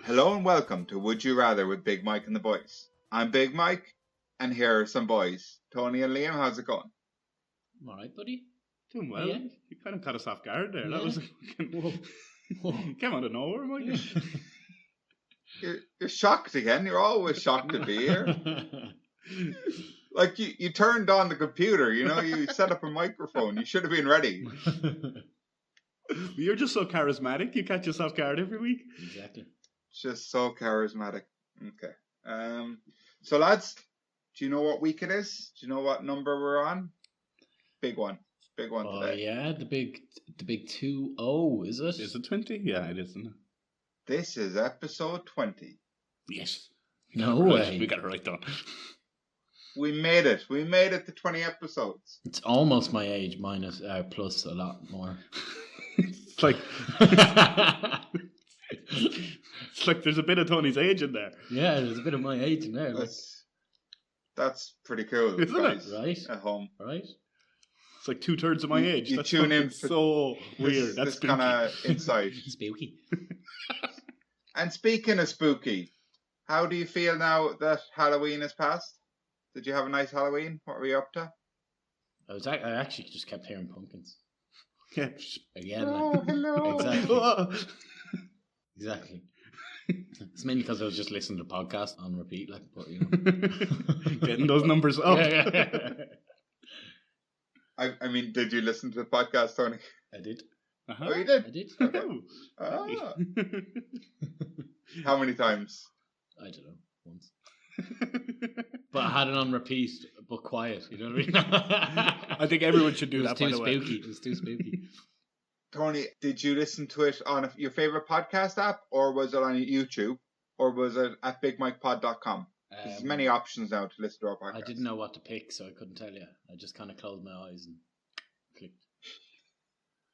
Hello and welcome to Would You Rather with Big Mike and the boys. I'm Big Mike, and here are some boys. Tony and Liam, how's it going? I'm all right, buddy. Doing well. Yeah. You kind of caught us off guard there. Yeah. That was came out of nowhere, Mike. You're shocked again. You're always shocked to be here. Like you turned on the computer, you set up a microphone. You should have been ready. You're just so charismatic. You catch us off guard every week. Exactly. Just so charismatic. Okay. So lads, do you know what week it is? Do you know what number we're on? Big one. Big one today. Oh yeah, the big 2-0, is it? Is it 20? Yeah, it is, isn't it? This is episode 20. Yes. No Right, way. we got it right down. We made it. We made it to 20 episodes. It's almost my age, minus plus a lot more. It's like it's like there's a bit of Tony's age in there. Yeah, there's a bit of my age in there. That's pretty cool, Isn't guys, it? Right. at home. Right. It's like 2/3 of my age. You That's tune in fucking for so weird. That's this kind of insight. Spooky. And speaking of spooky, how do you feel now that Halloween has passed? Did you have a nice Halloween? What were you up to? I actually just kept hearing pumpkins. Yeah. Again. Oh, hello. Exactly. Exactly. It's mainly because I was just listening to podcasts on repeat, but Getting those numbers up. Yeah. I mean, did you listen to the podcast, Tony? I did. Uh-huh. Oh, you did? I did. Oh. Ah. How many times? I don't know. Once. But I had it on repeat, but quiet. You know what I mean? I think everyone should do It was that, too by the way. spooky. It was too spooky. Tony, did you listen to it on your favorite podcast app, or was it on YouTube, or was it at bigmikepod.com? There's many options now to listen to our podcast. I didn't know what to pick, so I couldn't tell you. I just kind of closed my eyes and clicked.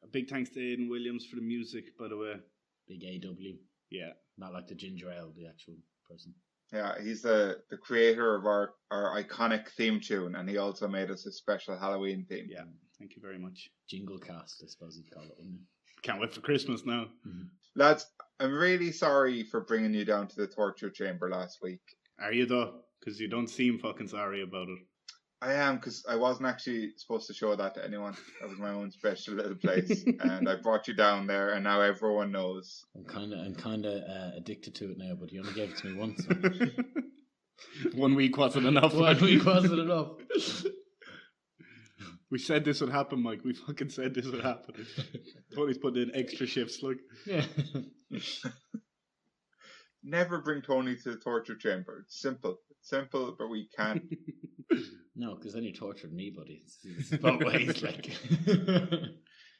A big thanks to Aidan Williams for the music, by the way. Big AW. Yeah. Not like the ginger ale, the actual person. Yeah, he's the creator of our iconic theme tune, and he also made us a special Halloween theme. Yeah, thank you very much. Jingle cast, I suppose you'd call it, wouldn't you? Can't wait for Christmas now. Mm-hmm. Lads, I'm really sorry for bringing you down to the torture chamber last week. Are you though? Because you don't seem fucking sorry about it. I am, because I wasn't actually supposed to show that to anyone. That was my own special little place, and I brought you down there, and now everyone knows. I'm kind of addicted to it now, but you only gave it to me once. So. 1 week wasn't enough. 1 week wasn't enough. We said this would happen, Mike. We fucking said this would happen. Tony's putting in extra shifts, like. Yeah. Never bring Tony to the torture chamber. It's simple. It's simple, but we can't. No, because then you tortured me, buddy. It's both ways, like.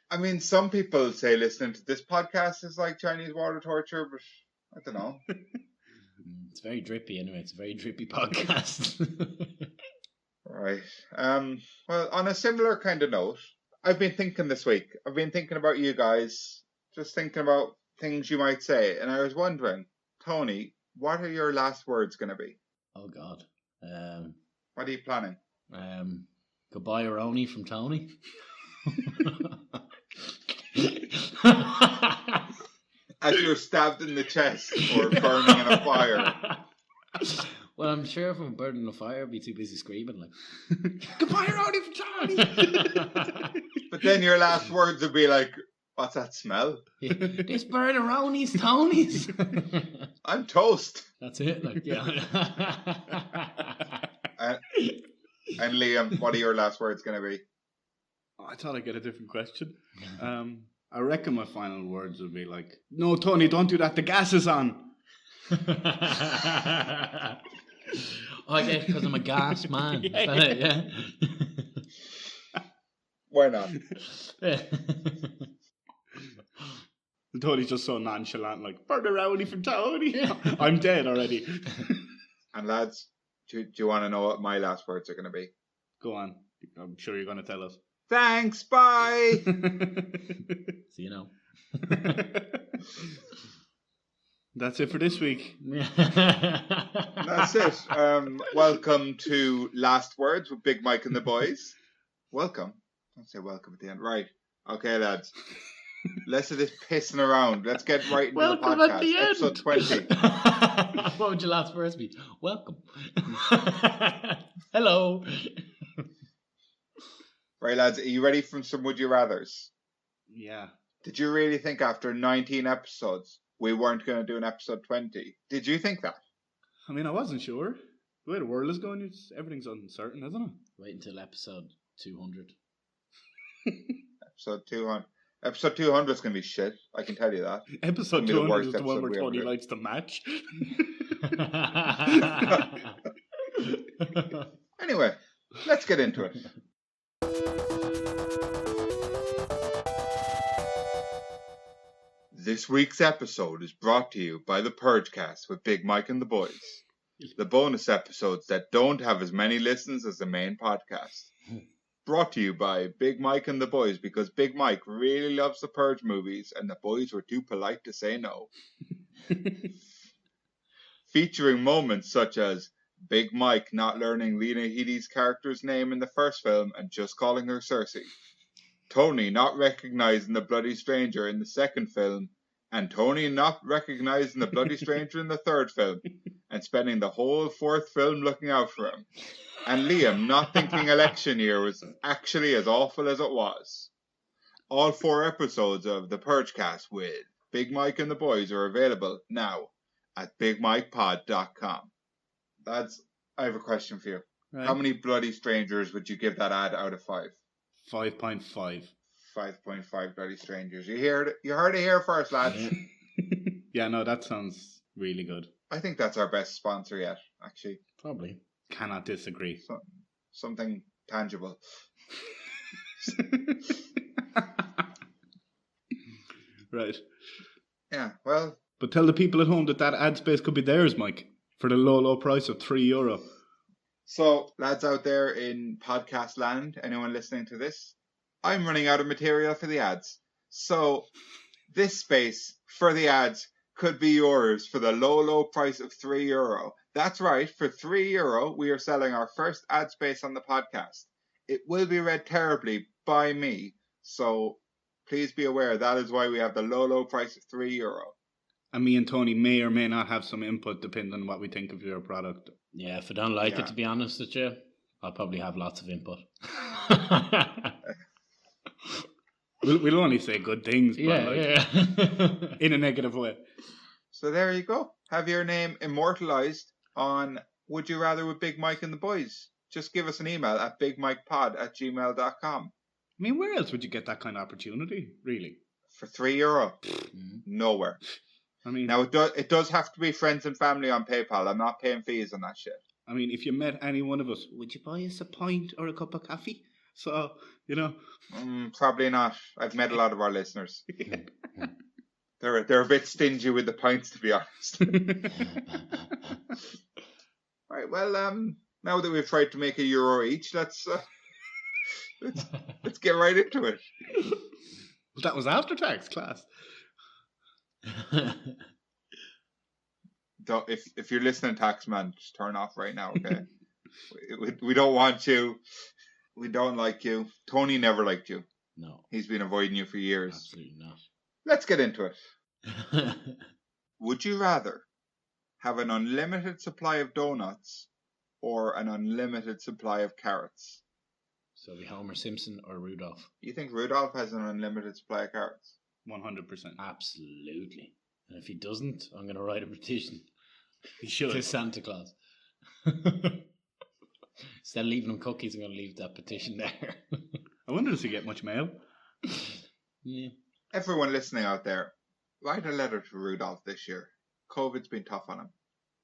I mean, some people say listening to this podcast is like Chinese water torture, but I don't know. It's very drippy anyway. It's a very drippy podcast. Right. Well, on a similar kind of note, I've been thinking this week. I've been thinking about you guys, just thinking about things you might say, and I was wondering, Tony, what are your last words going to be? Oh, God. What are you planning? Goodbye, Aroni from Tony. As you're stabbed in the chest or burning in a fire. Well, I'm sure if I'm burning in a fire, I'd be too busy screaming, like, Goodbye, Ronnie from Tony! But then your last words would be like, what's that smell? This burn Aroni's Tony's. I'm toast. That's it, like, yeah. And Liam, what are your last words going to be? Oh, I thought I'd get a different question. I reckon my final words would be like, no, Tony, don't do that. The gas is on. Oh, yeah, because I'm a gas man. Yeah. Why not? And Tony's just so nonchalant, like, burn around from Tony. I'm dead already. And lads, do you want to know what my last words are going to be? Go on. I'm sure you're going to tell us. Thanks, bye! So, you know. That's it for this week. That's it. Welcome to Last Words with Big Mike and the boys. Welcome. Don't say welcome at the end. Right. Okay, lads. Less of this pissing around. Let's get right into Welcome the at podcast. the end. Episode 20. What would your last verse be? Welcome. Hello. Right, lads, are you ready for some Would You Rathers? Yeah. Did you really think after 19 episodes we weren't going to do an episode 20? Did you think that? I mean, I wasn't sure. The way the world is going, everything's uncertain, isn't it? Wait until episode 200. Episode 200. Episode 200 is going to be shit. I can tell you that. Episode It's gonna be the 200 worst is the one episode where we ever Tony did. likes to match. Anyway, let's get into it. This week's episode is brought to you by the Purgecast with Big Mike and the boys. The bonus episodes that don't have as many listens as the main podcast. Brought to you by Big Mike and the boys because Big Mike really loves the Purge movies and the boys were too polite to say no. Featuring moments such as Big Mike not learning Lena Headey's character's name in the first film and just calling her Cersei. Tony not recognizing the Bloody Stranger in the second film, and Tony not recognizing the Bloody Stranger in the third film, and spending the whole fourth film looking out for him. And Liam not thinking election year was actually as awful as it was. All 4 episodes of the Purgecast with Big Mike and the boys are available now at bigmikepod.com. Lads, I have a question for you. Right. How many Bloody Strangers would you give that ad out of 5? 5.5. 5.5 Bloody Strangers. You heard it here first, lads. Yeah, no, that sounds really good. I think that's our best sponsor yet, actually. Probably. Cannot disagree. Something tangible. Right. Yeah, well, But tell the people at home that ad space could be theirs, Mike, for the low price of €3. so lads out there in podcast land, anyone listening to this, I'm running out of material for the ads. So this space for the ads could be yours for the low price of €3. That's right, for €3 we are selling our first ad space on the podcast. It will be read terribly by me, so please be aware that is why we have the low price of €3. And me and Tony may or may not have some input depending on what we think of your product. Yeah, if I don't like Yeah. it, to be honest with you, I'll probably have lots of input. We'll only say good things, but yeah. in a negative way. So there you go. Have your name immortalized on Would You Rather with Big Mike and the boys. Just give us an email at bigmikepod@gmail.com. I mean, where else would you get that kind of opportunity, really? For €3. Mhm. Nowhere. I mean, Now it does have to be friends and family on PayPal. I'm not paying fees on that shit. if you met any one of us, would you buy us a pint or a cup of coffee? So, Probably not. I've met a lot of our listeners. They're a bit stingy with the pints, to be honest. Right. Well, now that we've tried to make €1 each, let's get right into it. That was after tax, class. If you're listening, taxman, just turn off right now, okay? we don't want you. We don't like you. Tony never liked you. No, He's been avoiding you for years. absolutely not. Let's get into it. Would you rather have an unlimited supply of donuts or an unlimited supply of carrots? So it'll be Homer Simpson or Rudolph? You think Rudolph has an unlimited supply of carrots? 100%. Absolutely. And if he doesn't, I'm going to write a petition He should. to Santa Claus. Instead of leaving him cookies, I'm going to leave that petition there. I wonder, does he get much mail? Yeah. Everyone listening out there, write a letter to Rudolph this year. COVID's been tough on him.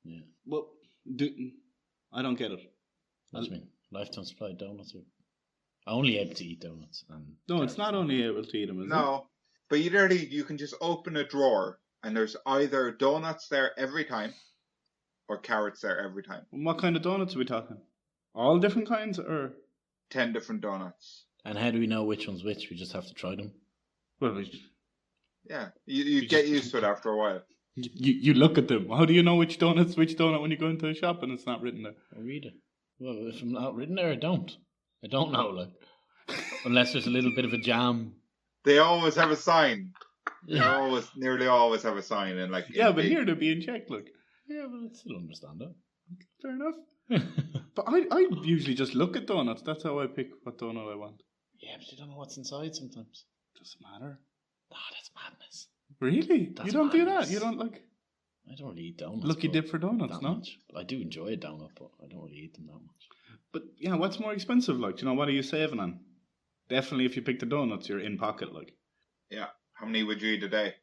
Yeah. Well, I don't get it. What do you mean? Lifetime supply of donuts? Or only able to eat donuts. And No, it's not only able to eat them, is it? No, but you can just open a drawer and there's either donuts there every time or carrots there every time. What kind of donuts are we talking? All different kinds, or 10 different donuts. And how do we know which one's which? We just have to try them. well, Yeah, you get used to it after a while. you look at them. How do you know which donut when you go into a shop and it's not written there? I read it. Well, if I'm not written there, I don't. I don't know, like. Unless there's a little bit of a jam They always have a sign. They Yeah, nearly always have a sign in like. Yeah, in but big- here they're being checked. Look, but I still understand fair enough. that. But I usually just look at donuts. That's how I pick what donut I want. Yeah, but you don't know what's inside sometimes. Doesn't matter. Nah, that's madness. Really? That's you don't do that? madness. You don't like I don't really eat donuts. lucky but dip for donuts, that no? much. I do enjoy a donut, but I don't really eat them that much. But yeah, what's more expensive? Like, do you know, what are you saving on? Definitely, if you pick the donuts, you're in pocket. Like, Yeah. How many would you eat a day?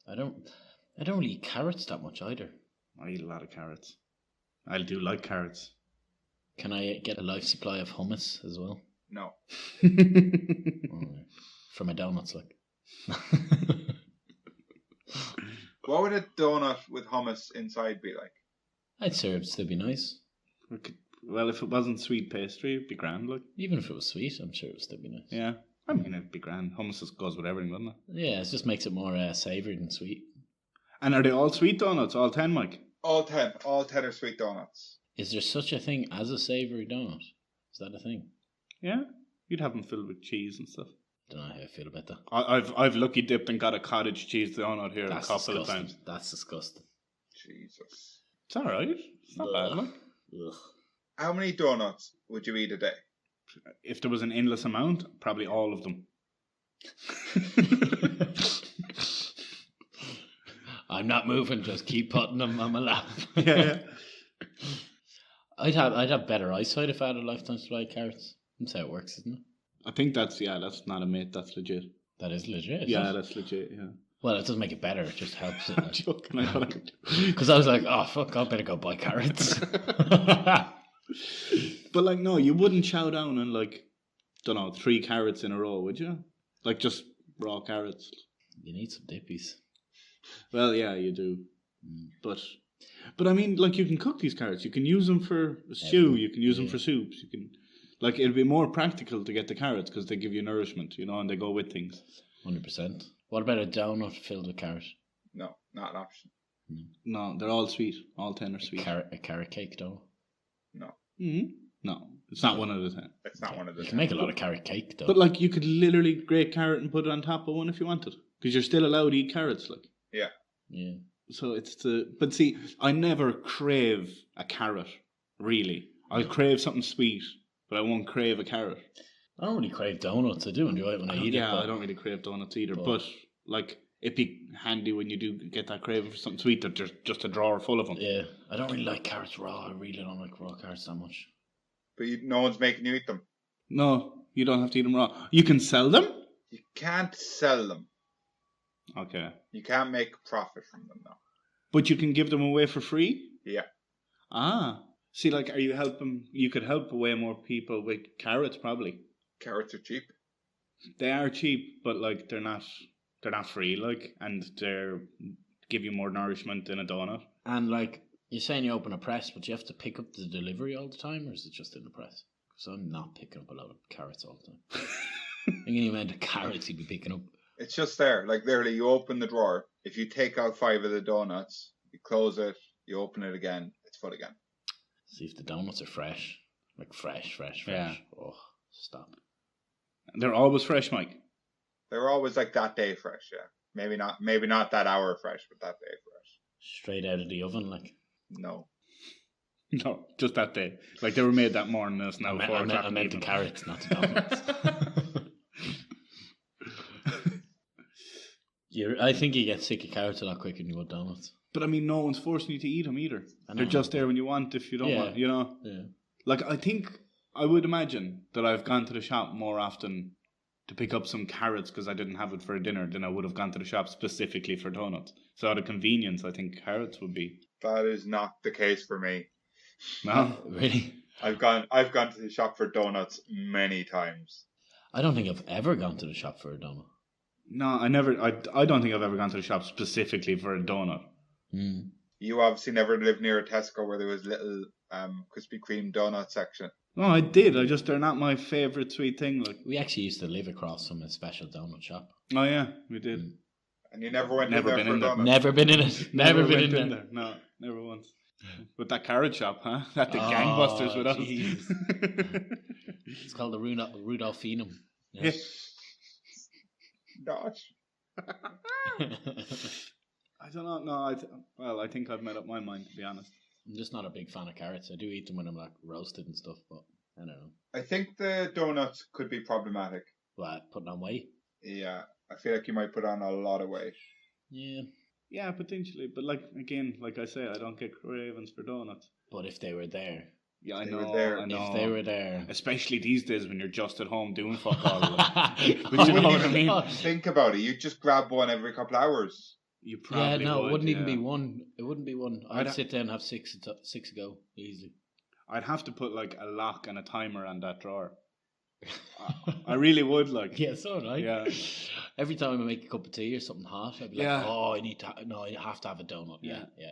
I don't really eat carrots that much either. I eat a lot of carrots. I do like carrots. Can I get a life supply of hummus as well? No. Oh, for my donuts, like. What would a donut with hummus inside be like? I'd say it'd still be nice. Well, if it wasn't sweet pastry, it'd be grand. Like, Even if it was sweet, I'm sure it'd still be nice. yeah, I mean, it'd be grand. Hummus goes with everything, doesn't it? Yeah, it just makes it more savoury than sweet. And are they all sweet donuts? All 10, Mike? All 10 are sweet donuts. Is there such a thing as a savoury donut? Is that a thing? Yeah, you'd have them filled with cheese and stuff. Don't know how I feel about that. I've lucky dipped and got a cottage cheese donut here That's a couple disgusting. of times. That's disgusting. Jesus. It's all right. It's not bad. Like, Ugh. How many donuts would you eat a day? if there was an endless amount, probably all of them. I'm not moving. Just keep putting them on my lap. Yeah. I'd have better eyesight if I had a lifetime supply of carrots. That's how it works, isn't it? I think that's not a myth. That's legit. That is legit. Yeah, that's legit. Yeah. Well, it doesn't make it better. It just helps I'm it. joking. I don't. Because I was like, oh fuck, I better go buy carrots. But like, no, you wouldn't chow down on like, don't know, 3 carrots in a row, would you? Like just raw carrots. You need some dippies. Well, yeah, you do. But I mean, like, you can cook these carrots. You can use them for a stew. You can use them for soups. You can, like, it'd be more practical to get the carrots because they give you nourishment, you know, and they go with things. 100%. What about a donut filled with carrot? No, not an option. No, they're all sweet. All 10 are sweet. A carrot cake donut. No, No, it's not one of the 10. it's not one of the You can make a lot of carrot cake though. But like, you could literally grate carrot and put it on top of one if you wanted, because you're still allowed to eat carrots. Like, Yeah. so it's But see, I never crave a carrot. Really, I'll crave something sweet, but I won't crave a carrot. I don't really crave donuts. I do enjoy it when I eat it. Yeah, but I don't really crave donuts either. but- But like, it'd be handy when you do get that craving for something sweet that there's just a drawer full of them. Yeah, I don't really like carrots raw. I really don't like raw carrots that much. But no one's making you eat them. No, you don't have to eat them raw. You can sell them. You can't sell them. Okay, You can't make profit from them now. but you can give them away for free. Yeah. Ah, see, like, are you helping? You could help way more people with carrots, probably. Carrots are cheap. They are cheap, but like they're not free, like, and they're give you more nourishment than a donut. And like, you're saying you open a press, but you have to pick up the delivery all the time, or is it just in the press? Because I'm not picking up a lot of carrots all the time. Think of the amount of carrots you'd be picking up. It's just there. Like, literally, you open the drawer. If you take out 5 of the donuts, you close it, you open it again, it's full again. See if the donuts are fresh. Like fresh. Yeah. Oh, stop. They're always fresh, Mike. They're always like that day fresh, yeah. Maybe not that hour fresh, but that day fresh. Straight out of the oven, like. No. No, just that day. Like, they were made that morning. That's now I meant the carrots, not the donuts. I think you get sick of carrots a lot quicker than you would donuts. But I mean, no one's forcing you to eat them either. I know. They're just there when you want. If you don't want, you know. Yeah. Like, I would imagine that I've gone to the shop more often to pick up some carrots because I didn't have it for a dinner than I would have gone to the shop specifically for donuts. So out of convenience, I think carrots would be. That is not the case for me. No, Really? I've gone to the shop for donuts many times. I don't think I've ever gone to the shop for a donut. no, I never. I don't think I've ever gone to the shop specifically for a donut. You obviously never lived near a Tesco where there was little Krispy Kreme donut section. No, I did. They're not my favorite sweet thing. Like, We actually used to live across from a special donut shop. oh yeah, we did. And you never went Never in there been for in there. donuts. Never been in it. Never been went in there. No, never once. With that carrot shop, huh? That did gangbusters with us. Jesus. It's called the Rudolphinum. Yeah. Not. I don't know. No, I think I've made up my mind, to be honest. I'm just not a big fan of carrots. I do eat them when I'm like roasted and stuff, but I don't know. I think the donuts could be problematic. What, putting on weight? Yeah, I feel like you might put on a lot of weight. Yeah. Yeah, potentially. But like again, like I say, I don't get cravings for donuts. But if they were there. Yeah, I They know. were there. I know. If they were there. Especially these days when you're just at home doing fuck all. But You you know what I mean? Think about it. You just grab one every couple of hours. You probably it would, wouldn't even be one. It wouldn't be one. I'd I'd- sit down and have six ago easily. I'd have to put like a lock and a timer on that drawer. I really would like. Yeah, so would I. Yeah. Every time I make a cup of tea or something hot, I'd be Yeah. like, "Oh, I have to have a donut." Yeah, yeah.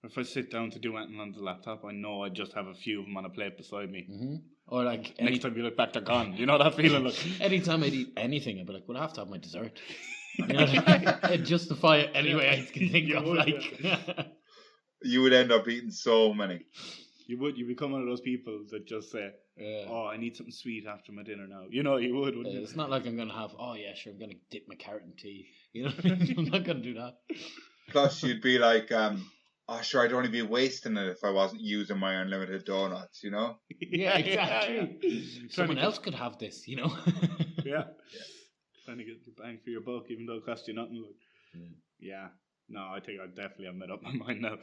If I sit down to do anything on the laptop, I know I just have a few of them on a plate beside me. Mm-hmm. Or like Next time you look back, they're gone. You know that feeling? Like, anytime I'd eat anything, I'd be like, "Well, I have to have my dessert." You know, I'd justify it any way I can think You of. would, Like, You would end up eating so many. you become one of those people that just say, yeah. "Oh, I need something sweet after my dinner now." You know, you would, wouldn't you? It's not like I'm gonna have. Oh yeah, sure. I'm gonna dip my carrot in tea. You know, what I mean? I'm not gonna do that. Plus, you'd be like, oh, sure, I'd only be wasting it if I wasn't using my unlimited donuts, you know? Yeah, exactly. Trying Someone to else could have this. You know. Yeah. Trying to get your bang for your buck, even though it costs you nothing. Like, yeah. No, I think I definitely have made up my mind now.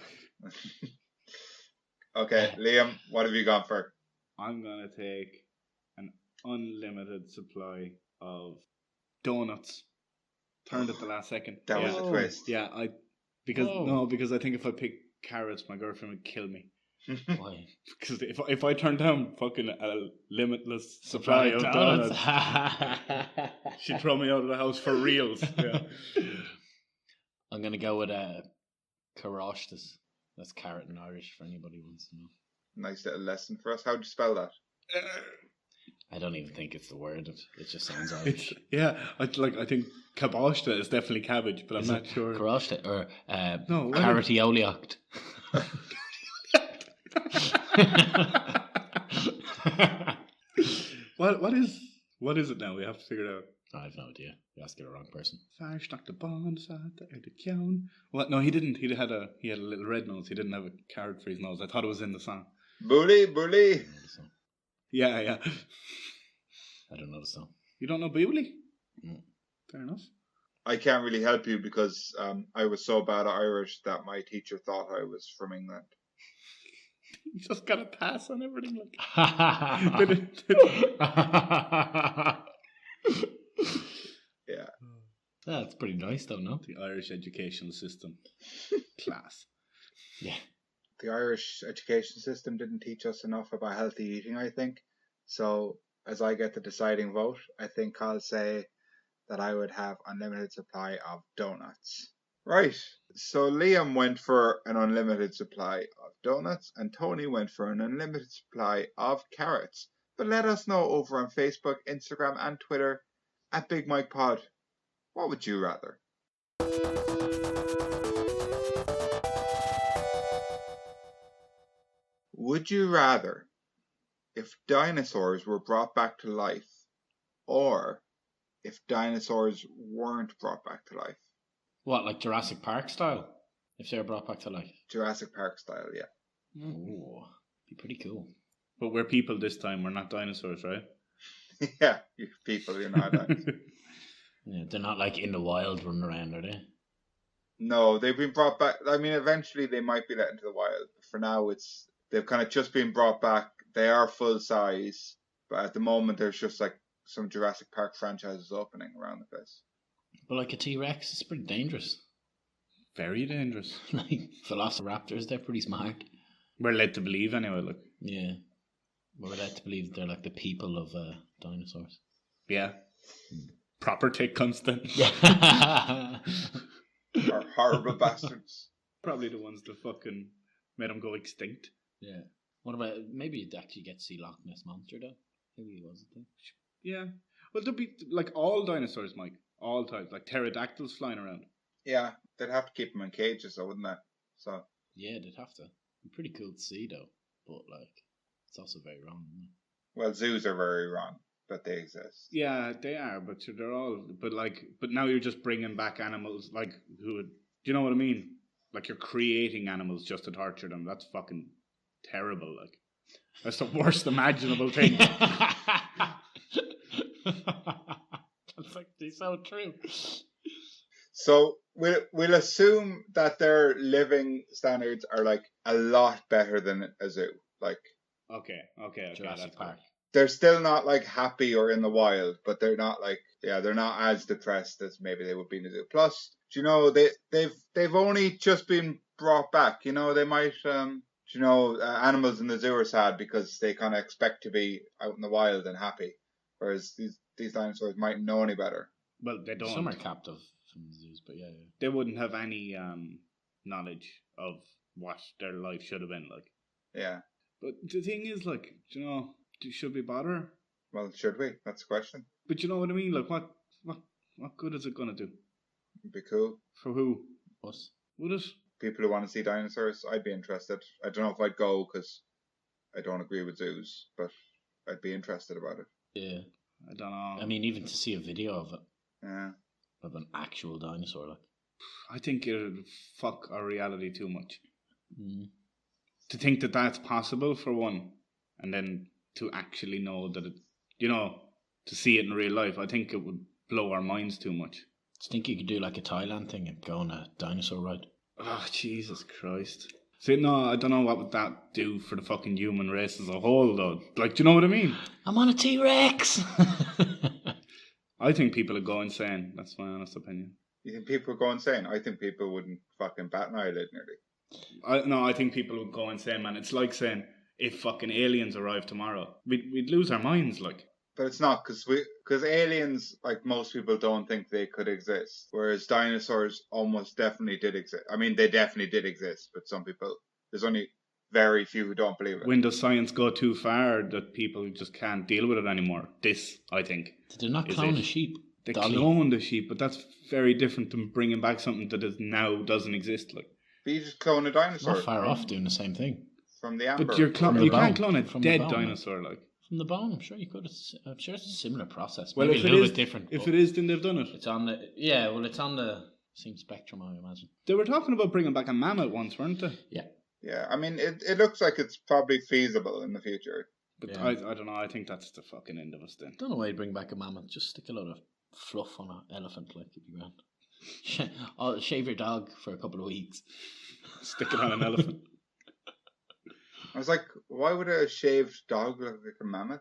Okay, Liam, what have you gone for? I'm gonna take an unlimited supply of donuts. Turned at the last second. That was yeah. a twist. Yeah, because I think if I pick carrots, my girlfriend would kill me. Why? Because if I turn down fucking a limitless supply of donuts, she'd throw me out of the house for reals. Yeah. I'm gonna go with carostas. That's carrot in Irish for anybody who wants to know. Nice little lesson for us. How'd you spell that? I don't even think it's the word. It just sounds Irish. I think kabashta is definitely cabbage, but I'm not sure. Carostas or No, carrotioliocht. What is it now? We have to figure it out. I have no idea. You're asking the wrong person. What? No, he didn't. He had a little red nose. He didn't have a carrot for his nose. I thought it was in the song. Bully, bully. Yeah. I don't know the song. You don't know Bewley? No. Fair enough. I can't really help you because I was so bad at Irish that my teacher thought I was from England. You just got a pass on everything. Like. Yeah. That's pretty nice, though, no? The Irish educational system. Class. Yeah. The Irish education system didn't teach us enough about healthy eating, I think. So, as I get the deciding vote, I think I'll say that I would have unlimited supply of donuts. Right. So Liam went for an unlimited supply of donuts and Tony went for an unlimited supply of carrots. But let us know over on Facebook, Instagram and Twitter at Big Mike Pod. What would you rather? Would you rather if dinosaurs were brought back to life or if dinosaurs weren't brought back to life? What, like Jurassic Park style? If they were brought back to life? Jurassic Park style, yeah. Ooh, be pretty cool. But we're people this time. We're not dinosaurs, right? Yeah, you people, you're not dinosaurs. Yeah, they're not like in the wild running around, are they? No, they've been brought back. I mean, eventually they might be let into the wild. But for now, they've kind of just been brought back. They are full size, but at the moment, there's just like some Jurassic Park franchises opening around the place. But like a T-Rex, it's pretty dangerous. Very dangerous. Like velociraptors, they're pretty smart. We're led to believe anyway. Look. Yeah. We're led to believe they're like the people of dinosaurs. Yeah. Proper tick constant. Are horrible bastards. Probably the ones that fucking made them go extinct. Yeah. What about, maybe you'd actually get to see Loch Ness Monster though? Maybe he wasn't there. Yeah. Well, there'd be like all dinosaurs, Mike. All types. Like pterodactyls flying around. Yeah, they'd have to keep them in cages, though, wouldn't they? So. Yeah, they'd have to. Be pretty cool to see though. But like, it's also very wrong, isn't it? Well, zoos are very wrong, but they exist. Yeah, they are, but they're all. But now you're just bringing back animals like who would. Do you know what I mean? Like you're creating animals just to torture them. That's fucking terrible. Like that's the worst imaginable thing. That's actually so true. So we'll assume that their living standards are like a lot better than a zoo. Like Okay. Jurassic That's Park. they're still not like happy or in the wild, but they're not like they're not as depressed as maybe they would be in a zoo. Plus, you know, they've only just been brought back. You know, they might you know, animals in the zoo are sad because they kind of expect to be out in the wild and happy, whereas these dinosaurs mightn't know any better. Well, they don't. Some are captive from the zoos, but yeah. They wouldn't have any knowledge of what their life should have been like. Yeah. But the thing is, like, you know, should we bother? Well, should we? That's the question. But you know what I mean? Like, what good is it gonna do? It'd be cool. For who? Us. Would it? People who want to see dinosaurs, I'd be interested. I don't know if I'd go because I don't agree with zoos, but I'd be interested about it. Yeah. I don't know. I mean, even to see a video of it, Yeah. of an actual dinosaur, like. I think it would fuck our reality too much. Mm. To think that that's possible, for one, and then to actually know that it, you know, to see it in real life, I think it would blow our minds too much. Do you think you could do like a Thailand thing and go on a dinosaur ride? Oh, Jesus Christ. See, no, I don't know what would that do for the fucking human race as a whole, though. Like, do you know what I mean? I'm on a T-Rex! I think people would go insane. That's my honest opinion. You think people would go insane? I think people wouldn't fucking bat an eyelid nearly. I think people would go insane, man. It's like saying if fucking aliens arrived tomorrow, we'd lose our minds, like. But it's not because aliens, like most people, don't think they could exist, whereas dinosaurs almost definitely did exist. I mean, they definitely did exist, but some people, there's only very few who don't believe it. When does science go too far that people just can't deal with it anymore? This, I think. Did they not clone a sheep? They Dolly. cloned a sheep, but that's very different than bringing back something that is now doesn't exist. Like, But you just clone a dinosaur. Not far off doing the same thing. From the amber. but you From the can't bone. clone a From the dead bone, dinosaur, like. From the bone, I'm sure you could. I'm sure it's a similar process. Well, Maybe if a it little is bit different. if but it is, then they've done it. it's on the it's on the same spectrum, I imagine. They were talking about bringing back a mammoth once, weren't they? Yeah, I mean, it looks like it's probably feasible in the future. But Yeah. I don't know. I think that's the fucking end of us then. Don't know why you bring back a mammoth. Just stick a lot of fluff on an elephant, like it'd be grand. Shave your dog for a couple of weeks. Stick it on an elephant. I was like, why would a shaved dog look like a mammoth?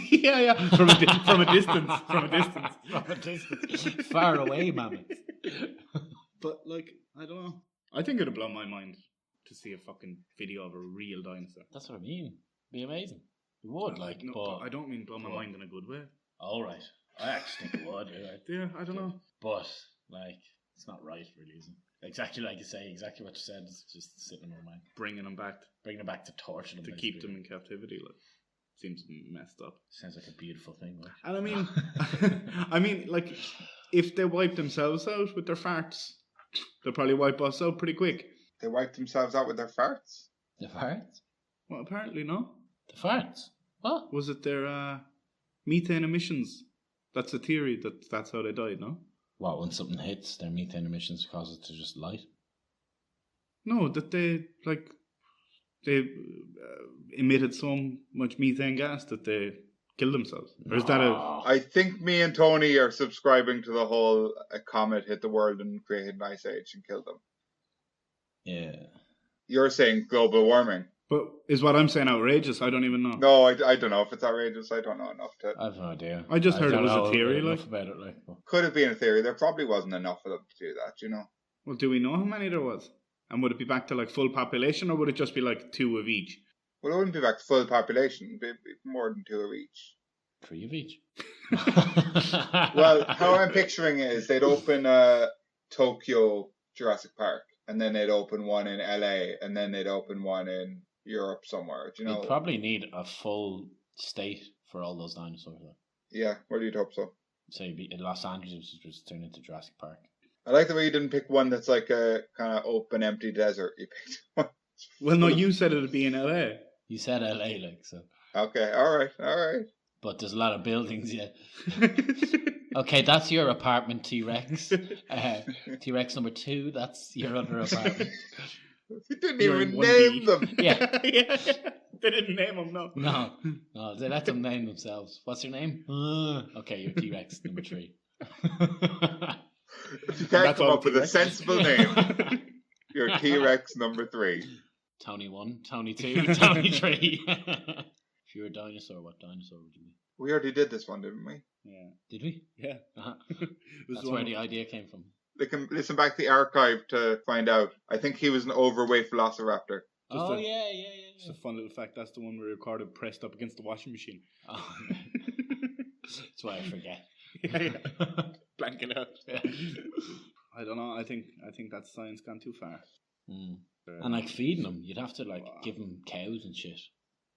yeah. From a distance. From a distance. From a distance. Far away mammoth. But like, I don't know. I think it'd blow my mind to see a fucking video of a real dinosaur. That's what I mean. Be amazing. It would, like, No, but I don't mean blow my mind in a good way. all right. I actually think it would. Right? Yeah, I don't know. But like, it's not right, really, is it? Exactly like you say, exactly what you said. It's just sitting in my mind. Bringing them back Bringing it back to torture them. to keep them in captivity, like, seems messed up. Sounds like a beautiful thing. Like. And I mean, like, if they wipe themselves out with their farts, they'll probably wipe us out pretty quick. They wipe themselves out with their farts? The farts? Well, apparently, no. The farts? What? Was it their methane emissions? That's a theory that's how they died, no? What, when something hits, their methane emissions cause it to just light? No, that they emitted so much methane gas that they killed themselves. Or is that a... I think me and Tony are subscribing to the whole a comet hit the world and created an ice age and killed them. Yeah. You're saying global warming. But is what I'm saying outrageous? I don't even know. No, I don't know if it's outrageous. I don't know enough to... I have no idea. I just heard it don't was a know theory, enough like. about it, like. But Could have been a theory. There probably wasn't enough of them to do that, you know? Well, do we know how many there was? And would it be back to like full population, or would it just be like 2 of each? Well, it wouldn't be back to full population. It'd be more than 2 of each. 3 of each. Well, how I'm picturing it is they'd open Tokyo Jurassic Park, and then they'd open one in LA, and then they'd open one in Europe somewhere. Do you know? You'd probably need a full state for all those dinosaurs. Like. Yeah, well, you'd hope so. Say in Los Angeles, which was turned into Jurassic Park. I like the way you didn't pick one that's like a kind of open, empty desert. You picked one. Well, no, you said it'd be in LA. You said LA, like, so. Okay, all right. but there's a lot of buildings, yeah. Okay, that's your apartment, T-Rex. T-Rex number 2, that's your other apartment. We didn't You're even in name 1D. them. Yeah. Yeah. They didn't name them, no. No, they let them name themselves. What's your name? Okay, you're T-Rex number 3. If you can't That's come all up with a T-Rex. sensible name, you're T-Rex number 3. Tony 1, Tony 2, Tony 3. If you were a dinosaur, what dinosaur would you be? We already did this one, didn't we? Yeah. Did we? Yeah. Uh-huh. It was That's one where the idea came from. They can listen back to the archive to find out. I think he was an overweight velociraptor. Just Oh, a- yeah. Just a fun little fact. That's the one we recorded pressed up against the washing machine. Oh, that's why I forget. Yeah. Blank it out. Yeah. I don't know. I think that science gone too far. Mm. And like feeding them, you'd have to like give them cows and shit.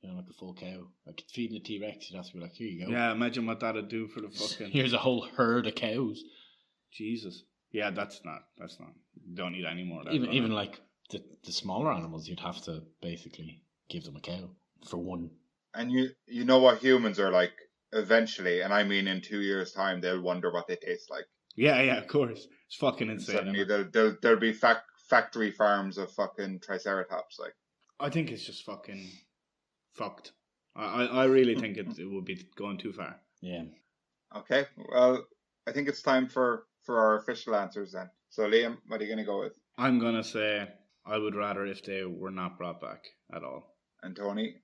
You know, like a full cow. Like feeding a T-Rex, you'd have to be like, here you go. Yeah, imagine what that'd do for the fucking. Here's a whole herd of cows. Jesus. Yeah, that's not. You don't need any more of that. Even like the smaller animals, you'd have to basically give them a cow for one. And you know what humans are like eventually, and I mean in 2 years' time, they'll wonder what they taste like. Yeah, of course. It's fucking And insane. suddenly isn't it? there'll be factory farms of fucking triceratops. Like, I think it's just fucking fucked. I really think it would be going too far. Yeah. okay, well, I think it's time for our official answers then. So Liam, what are you gonna go with? I'm gonna say I would rather if they were not brought back at all. And Tony?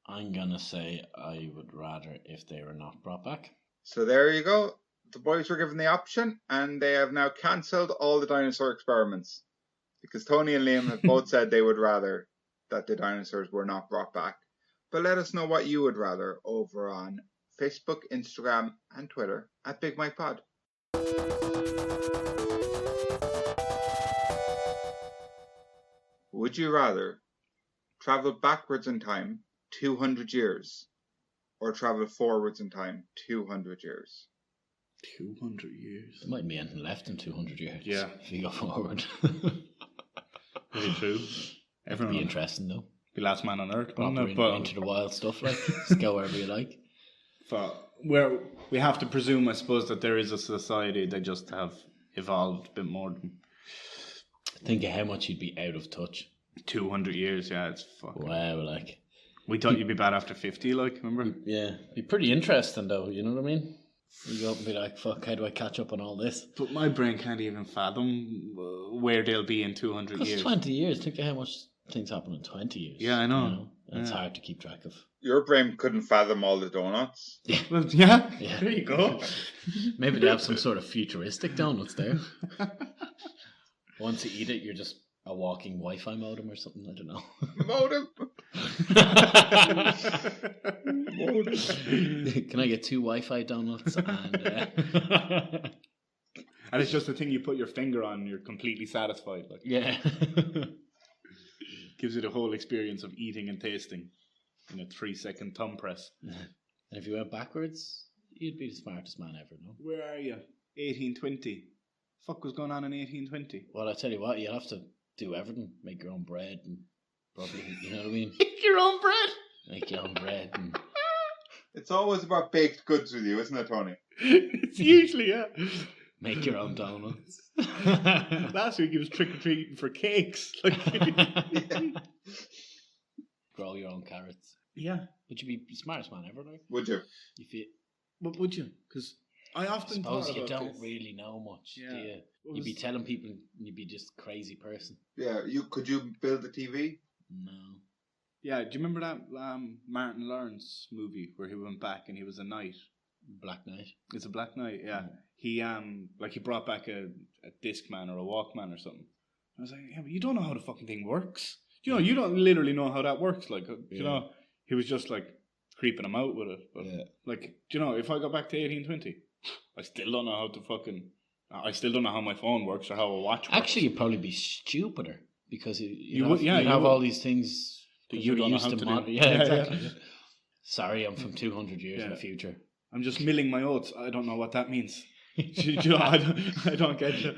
I'm gonna say I would rather if they were not brought back. So there you go. The boys were given the option, and they have now cancelled all the dinosaur experiments because Tony and Liam have both said they would rather that the dinosaurs were not brought back. But let us know what you would rather over on Facebook, Instagram, and Twitter at Big Mike Pod. Would you rather travel backwards in time 200 years or travel forwards in time 200 years? 200 years. There mightn't be anything left in 200 years. Yeah. If you go forward. Very true. It'd Everyone be will interesting though. be last man on earth. Proper into the wild stuff, like just go wherever you like. Where we have to presume, I suppose, that there is a society that just have evolved a bit more than Think of how much you'd be out of touch. 200 years. Yeah, it's fucking. Wow, like. We thought you'd be bad after 50, like, remember? Yeah. Be pretty interesting though, you know what I mean? You go up and be like, fuck, how do I catch up on all this? But my brain can't even fathom where they'll be in 200 That's years. 20 years. Think of how much things happen in 20 years. Yeah, I know. You know? And it's Yeah. hard to keep track of. Your brain couldn't fathom all the donuts. Well, yeah, Yeah. there you go. Maybe they have some sort of futuristic donuts there. Once you eat it, you're just a walking Wi-Fi modem or something. I don't know. Modem. Can I get 2 Wi-Fi donuts? And And it's just the thing you put your finger on and you're completely satisfied. Like, yeah. gives you the whole experience of eating and tasting in a 3-second thumb press. And if you went backwards, you'd be the smartest man ever, no? Where are you? 1820. Fuck was going on in 1820? Well, I tell you what, you'll have to do everything. Make your own bread and probably, you know what I mean? Make your own bread. Make your own bread and It's always about baked goods with you, isn't it, Tony? It's usually, yeah. make your own donuts. Last week he was trick-or-treating for cakes. Like, Grow your own carrots. yeah. Would you be the smartest man ever, like? Would you? If you, But would you? Because I I often suppose thought you about don't this. really know much, do Yeah. you? What You'd be was- telling people you'd be just a crazy person. Yeah. Could you build a TV? No. Yeah, do you remember that Martin Lawrence movie where he went back and he was a knight? Black Knight. It's a Black Knight, yeah. Mm. He brought back a Discman or a Walkman or something. I was like, yeah, but you don't know how the fucking thing works. You know, you don't literally know how that works. Like, you Yeah. know, he was just like creeping him out with it. But Yeah. like, do you know, if I go back to 1820, I still don't know how to fucking. I still don't know how my phone works or how a watch works. Actually, you'd probably be stupider because You would- yeah, you'd you have would. all these things That that you you're don't know used how to to mod- do. Yeah, Yeah, exactly. yeah. Sorry, I'm from 200 years in Yeah. the future. I'm just milling my oats. I don't know what that means. Do you know, I don't get you.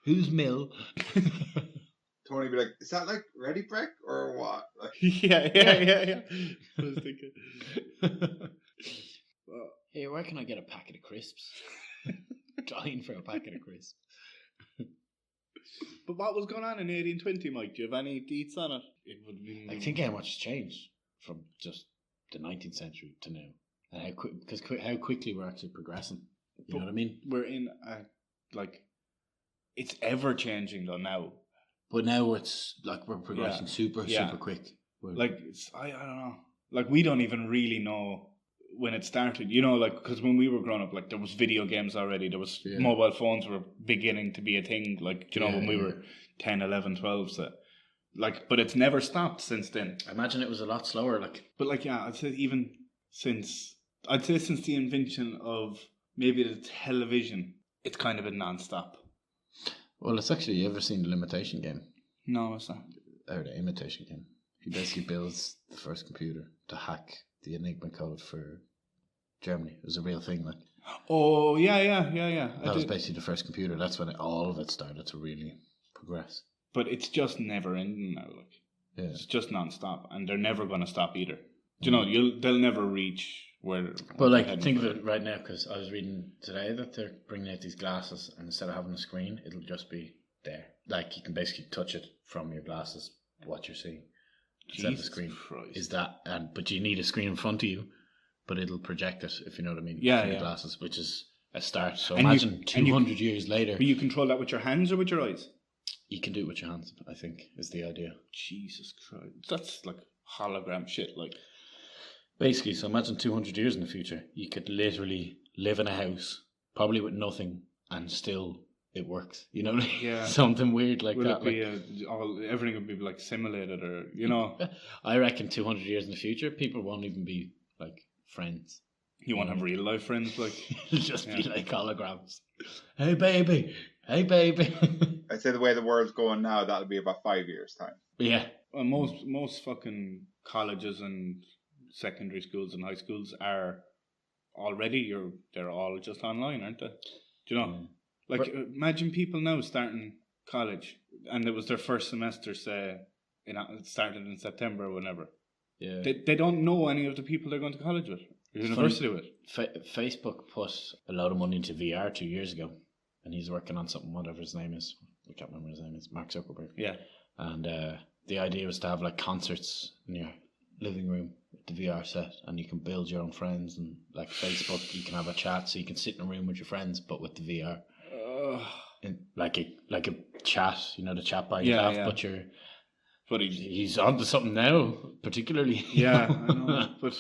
Who's Mill? Tony be like, "Is that like Ready Break or what?" Like, yeah. I was thinking. Hey, where can I get a packet of crisps? Dying for a packet of crisps. But what was going on in 1820, Mike? Do you have any deets on it? It would be. I think how much has changed from just the 19th century to now, and how quickly we're actually progressing. You know what I mean? We're in it's ever changing though now. But now it's like we're progressing super quick. I don't know. Like we don't even really know when it started. You know, like because when we were growing up, like there was video games already. There was mobile phones were beginning to be a thing. Like when we were 10, 11, 12. So, but it's never stopped since then. I imagine it was a lot slower. But I'd say even since the invention of maybe the television, it's kind of been non-stop. Well, it's actually, you ever seen the Limitation Game? No, it's not. Or the Imitation Game. He basically builds the first computer to hack the Enigma code for Germany. It was a real thing, like. Oh, yeah. That was basically the first computer. That's when all of it started to really progress. But it's just never ending now, like. Yeah. It's just non-stop, and they're never going to stop either. Do you know, they'll never reach where... But like, think of it right now, because I was reading today that they're bringing out these glasses, and instead of having a screen, it'll just be there. Like, you can basically touch it from your glasses, what you're seeing. Instead of the screen. Christ. Is that, but you need a screen in front of you, but it'll project it, if you know what I mean. Yeah, your glasses, which is a start. So and imagine 200 years later. But you control that with your hands or with your eyes? You can do it with your hands, I think, is the idea. Jesus Christ. That's like hologram shit, like. Basically, so imagine 200 years in the future, you could literally live in a house, probably with nothing, and still it works. You know what I mean? Yeah. Something weird like Will that. it be everything would be like simulated, or you know? I reckon 200 years in the future, people won't even be like friends. You won't have real life friends, like. It'll just be like holograms. Hey baby, hey baby. I'd say the way the world's going now, that'll be about 5 years' time. Yeah. Well, most fucking colleges and secondary schools and high schools are already they're all just online, aren't they? Do you know? Imagine people now starting college and it was their first semester, say it started in September or whenever. Yeah. They don't know any of the people they're going to college with, university with. Facebook put a lot of money into VR 2 years ago, and he's working on something, whatever his name is. I can't remember his name. It's Mark Zuckerberg. Yeah. And the idea was to have like concerts in your living room with the VR set, and you can build your own friends, and like Facebook, you can have a chat, so you can sit in a room with your friends, but with the VR, like a chat, the chat bar you have, yeah. But he's onto something now, particularly. Yeah, I know. But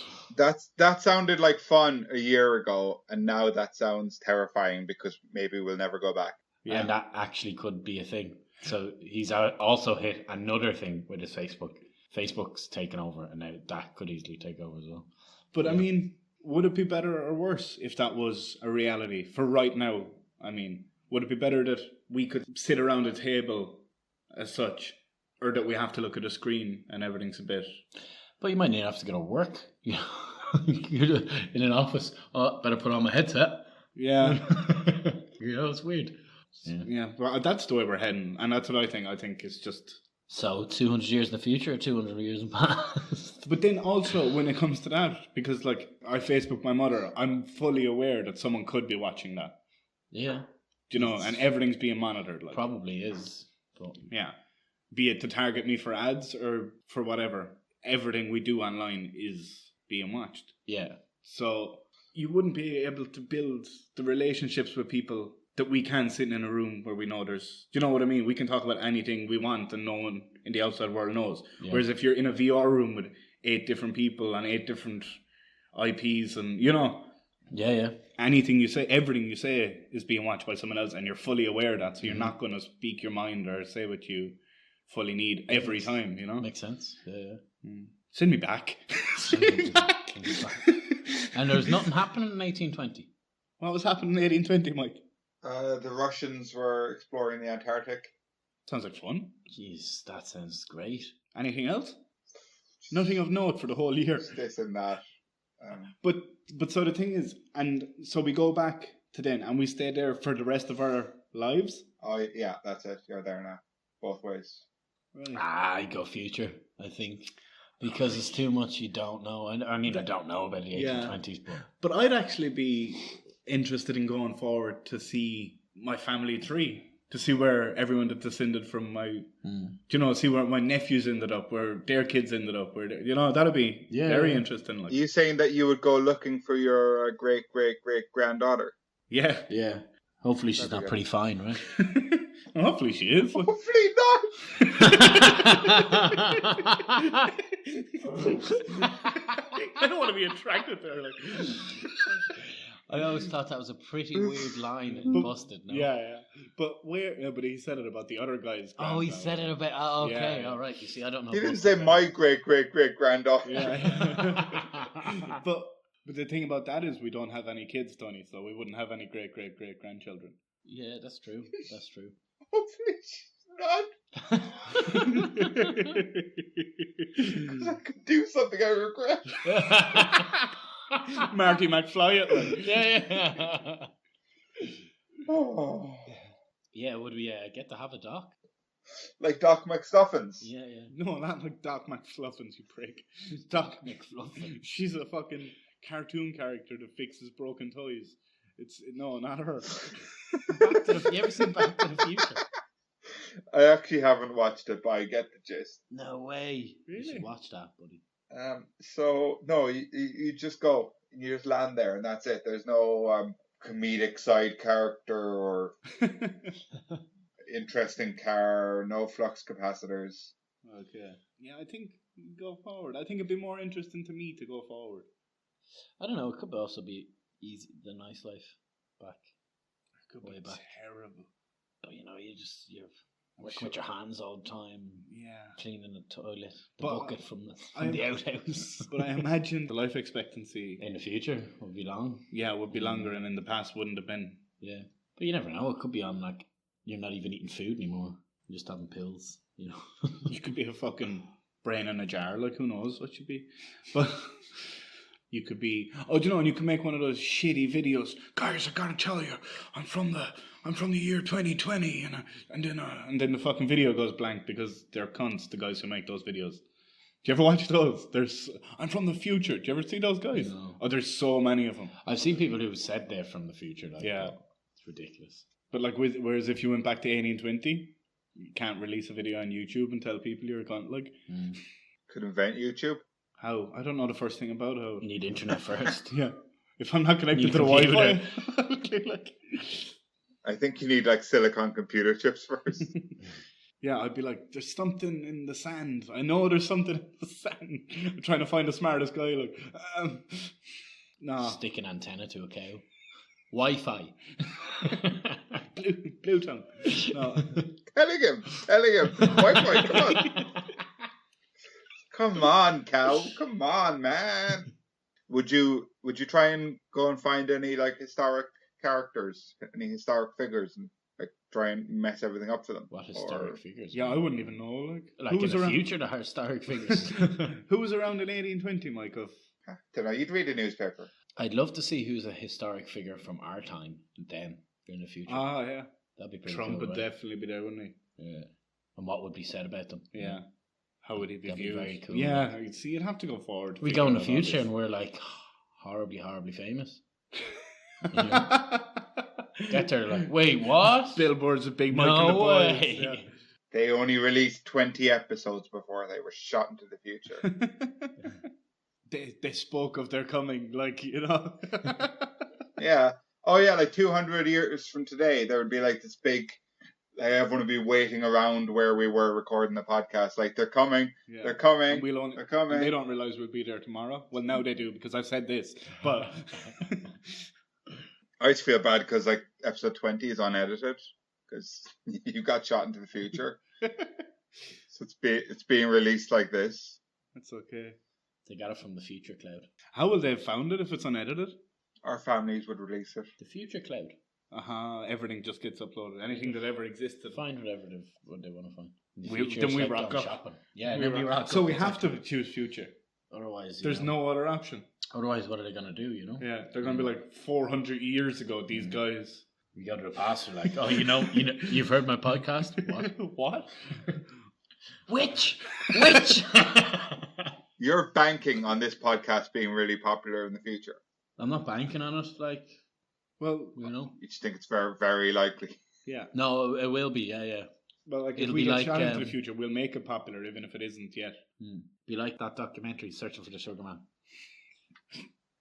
that sounded like fun a year ago, and now that sounds terrifying because maybe we'll never go back. Yeah, and that actually could be a thing. So he's also hit another thing with his Facebook. Facebook's taken over, and now that could easily take over as well. But yeah. I mean, would it be better or worse if that was a reality for right now? I mean, would it be better that we could sit around a table as such, or that we have to look at a screen and everything's a bit... But you might not have to go to work. You're in an office. Oh, better put on my headset. Yeah. It's weird. Yeah, well, that's the way we're heading, and that's what I think. I think it's just... So, 200 years in the future or 200 years in the past? But then also, when it comes to that, because like I Facebook my mother, I'm fully aware that someone could be watching that. Yeah. And everything's being monitored. Like. Probably is. But... Yeah. Be it to target me for ads or for whatever. Everything we do online is being watched. Yeah. So, you wouldn't be able to build the relationships with people that we can sit in a room where we know there's... Do you know what I mean? We can talk about anything we want and no one in the outside world knows. Yeah. Whereas if you're in a VR room with 8 different people and 8 different IPs and, Yeah. Anything you say, everything you say is being watched by someone else, and you're fully aware of that, so you're not going to speak your mind or say what you fully need every time, Makes sense. Yeah. Send me back. Send me back. And there's nothing happening in 1820. What was happening in 1820, Mike? The Russians were exploring the Antarctic. Sounds like fun. Jeez, that sounds great. Anything else? Nothing of note for the whole year. Just this and that. But so the thing is, and so we go back to then, and we stay there for the rest of our lives. Oh yeah, that's it. You're there now, both ways. Right. I go future, I think. Because it's too much you don't know. I mean, I don't know about the 1820s, But I'd actually be interested in going forward to see my family tree, to see where everyone that descended from my, see where my nephews ended up, where their kids ended up, that'd be very interesting. Are Like, you saying that you would go looking for your great great great granddaughter? yeah. Yeah. Hopefully she's not pretty fine, right? Well, hopefully she is. Hopefully not. I don't want to be attracted to her. Like. I always thought that was a pretty weird line and busted. No? Yeah. But but he said it about the other guy's. Oh, he said it about. Oh, okay, Yeah. all right. You see, I don't know. He didn't say my great great great granddaughter. Yeah. But the thing about that is we don't have any kids, Tony, so we wouldn't have any great great great grandchildren. Yeah, that's true. That's true. Hopefully she's not. Because I could do something I regret. Marty McFly it. Like. Yeah. Oh. Yeah, would we get to have a doc? Like Doc McStuffins. Yeah. No, not like Doc McFluffins, you prick. Doc McFluffin. She's a fucking cartoon character that fixes broken toys. No, not her. You ever seen Back to the Future? I actually haven't watched it, but I get the gist. No way. Really? You should watch that, buddy. So no, you just go, you just land there, and that's it. There's no comedic side character or interesting car, no flux capacitors. Okay. Yeah, I think go forward. I think it'd be more interesting to me to go forward. I don't know. It could also be easy. The nice life back. It could way be back. terrible. But you're working with your hands all the time. Yeah. Cleaning the toilet, the But bucket from the outhouse. But I imagine the life expectancy in the future would be long. Yeah, would be longer, and in the past wouldn't have been. Yeah, but you never know. It could be on like you're not even eating food anymore. You're just having pills. You know. You could be a fucking brain in a jar. Like who knows what you'd be, but. You could be, and you can make one of those shitty videos. Guys, I gotta tell you, I'm from the year 2020, and then the fucking video goes blank because they're cunts. The guys who make those videos. Do you ever watch those? I'm from the future. Do you ever see those guys? No. Oh, there's so many of them. I've seen people who said they're from the future. Like, yeah, it's ridiculous. But like, whereas if you went back to 1820, you can't release a video on YouTube and tell people you're a cunt. Like, could invent YouTube. How? I don't know the first thing about how. You need internet first. Yeah. If I'm not connected to the Wi-Fi. I think you need like silicon computer chips first. Yeah, I'd be like, there's something in the sand. I know there's something in the sand. I'm trying to find the smartest guy. Like, no. Stick an antenna to a cow. Wi-Fi. Blue tongue. No. Telling him. Wi-Fi, come on. Come on, cow. Come on, man. Would you try and go and find any like historic characters, any historic figures, and like try and mess everything up for them? What historic figures? Yeah, I wouldn't even know. Like who was in the future, the historic figures. Who was around in 1820, Michael? Don't know. You'd read a newspaper. I'd love to see who's a historic figure from our time then in the future. Ah, yeah. That'd be pretty Trump cool, would right? definitely be there, wouldn't he? Yeah. And what would be said about them? Yeah. How would he be That'd viewed? be very cool. Yeah, you'd see, you'd have to go forward. We go in the future and we're like horribly, horribly famous. You know? Get there like, wait, what? Billboards with big Mike no and the Boys. way. Yeah. They only released 20 episodes before they were shot into the future. They spoke of their coming, like, you know. Yeah. Oh yeah, like 200 years from today, there would be like this big, like everyone would be waiting around where we were recording the podcast. Like they're coming, Yeah. they're coming, And they're coming. And they don't realise we'll be there tomorrow. Well, now they do because I've said this. But I just feel bad because like episode 20 is unedited because you got shot into the future. So it's being released like this. it's okay. They got it from the future cloud. How will they have found it if it's unedited? Our families would release it. The future cloud. Everything just gets uploaded. Anything that ever existed. Find whatever what they want to find. In the We- future, then it's we like rock going up. shopping. Yeah, We then we rock- rock So up, we have to exactly. choose future. Otherwise, There's no other option. Otherwise, what are they gonna do? You know? Yeah, they're going to be like 400 years ago. These guys. We go to the past. They're like, oh, you've heard my podcast. What? What? Which? You're banking on this podcast being really popular in the future. I'm not banking on it, like, Well, you know. You just think it's very, very likely. yeah. No, it will be, yeah. Well, like if It'll we be get like, shot into the future, we'll make it popular, even if it isn't yet. Be like that documentary, Searching for the Sugar Man.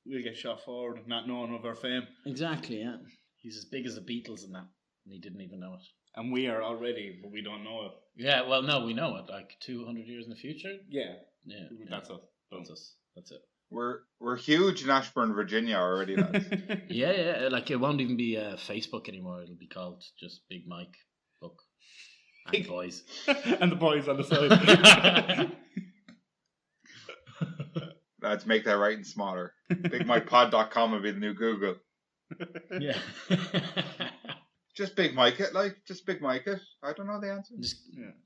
We'll get shot forward, not knowing of our fame, Exactly, yeah. He's as big as the Beatles in that, and he didn't even know it. and we are already, but we don't know it. Yeah, well, no, we know it. Like 200 years in the future. Yeah, Yeah, that's us. That's us. That's it. We're huge in Ashburn, Virginia already, lads. Yeah. Like it won't even be Facebook anymore. It'll be called just Big Mike Book and Boys. And the boys on the side. Lads, make that writing smaller. BigMikePod.com will be the new Google. Yeah. Just Big Mike it, like, just Big Mike it. I don't know the answer.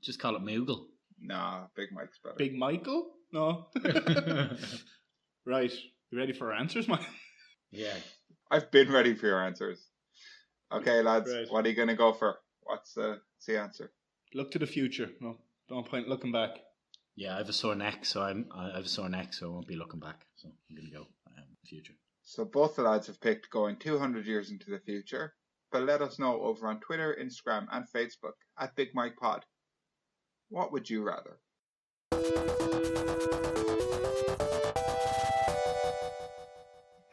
Just call it Moogle. Nah, Big Mike's better. Big Michael? No. Right. You ready for our answers, Mike? Yeah. I've been ready for your answers. Okay, lads, Right. what are you going to go for? What's the answer? Look to the future. No, don't point looking back. Yeah, I have a sore neck, so I have a sore neck, so I won't be looking back. So I'm gonna go future. So both the lads have picked going 200 years into the future, but let us know over on Twitter, Instagram, and Facebook at Big Mike Pod. What would you rather?